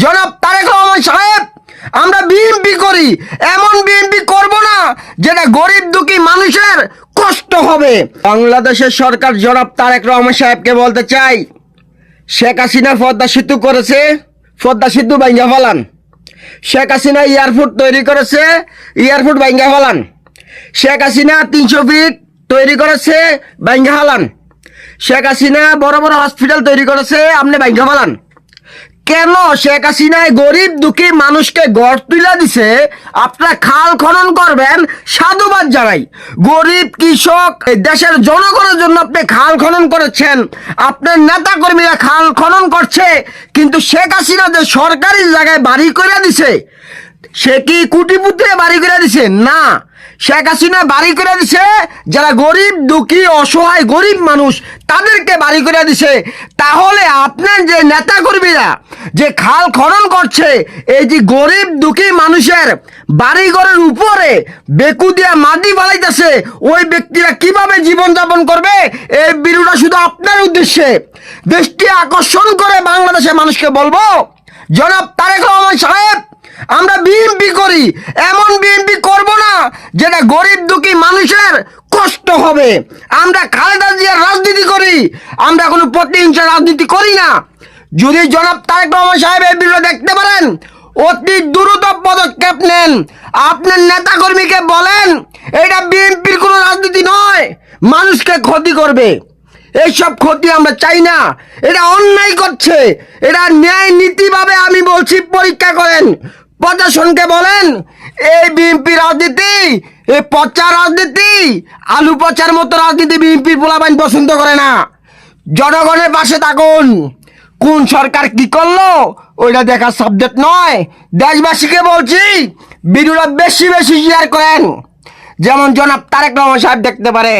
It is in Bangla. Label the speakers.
Speaker 1: জনাব তারেক রহমান সাহেব, আমরা বিএনপি করি, এমন বিএনপি করব না যেটা গরিব দুঃখী মানুষের কষ্ট হবে। বাংলাদেশের সরকার জনাব তারেক রহমান সাহেবকে বলতে চাই, শেখ হাসিনা পদ্মা সেতু করেছে, পদ্মা সেতু ভাঙ্গা ফেলান। শেখ হাসিনা এয়ারপোর্ট তৈরি করেছে, এয়ারপোর্ট ভাঙ্গা ফেলান। শেখ হাসিনা 300 ফিট তৈরি করেছে, ভাঙ্গা ফেলান। শেখ হাসিনা বড় বড় হসপিটাল তৈরি করেছে, আপনি ভাঙ্গা ফেলান। কেন শেখ হাসিনায় গরিব দুঃখী মানুষকে গড় তুলে দিছে, আপনারা খাল খনন করবেন, সাধুবাদ জানাই। গরিব কৃষক দেশের জনগণের জন্য আপনি খাল খনন করেছেন, আপনার নেতা কর্মীরা খাল খনন করছে, কিন্তু শেখ হাসিনা যে সরকারি জায়গায় বাড়ি করে দিছে, সে কি কুটিপুত্রে বাড়ি করে দিছে? না, শেখ হাসিনা বাড়ি করে দিছে যারা গরিব দুঃখী অসহায় গরিব মানুষ, তাদেরকে বাড়ি করে দিছে। তাহলে আপনার যে নেতা কর্মীরা যে খাল খনন করছে, এই যে গরিব দুঃখী মানুষের বাড়িঘরের উপরে বেকু দিয়া মাটি ফালাইতেছে, ওই ব্যক্তিরা কিভাবে জীবনযাপন করবে? এই ভিডিওটা শুধু আপনার উদ্দেশ্যে, দৃষ্টি আকর্ষণ করে বাংলাদেশের মানুষকে বলবো, জনাব তারেক রহমান সাহেব, আমরা বিএনপি করি, এমন বিএনপি করব না যেটা গরিব দুঃখী মানুষের কষ্ট হবে। আমরা খালেদা জিয়ার রাজনীতি করি, আমরা কোনো প্রতিহিংসা রাজনীতি করি না। যদি জনাব তারেক রহমান সাহেব এই ভিডিও দেখতে পারেন, অতি দ্রুত পদক্ষেপ নেন। আপনার নেতাকর্মীকে বলেন এটা বিএনপির কোনো রাজনীতি নয়, মানুষকে ক্ষতি করবে। এইসব ক্ষতি আমরা চাই না, এটা অন্যায় করছে, এটা ন্যায় নীতিভাবে আমি বলছি পরীক্ষা করেন। প্রশাসনকে বলেন এই বিএনপি রাজনীতি, এই পচা রাজনীতি, আলু পচার মতো রাজনীতি বিএনপির পোলাপাইন পছন্দ করে না। জনগণের পাশে থাকুন। কোন সরকার কি করলো ওইটা দেখার সাবজেক্ট নয়। দেশবাসীকে বলছি ভিডিওটা বেশি বেশি শেয়ার করেন, যেমন জনাব তারেক রহমান সাহেব দেখতে পারে।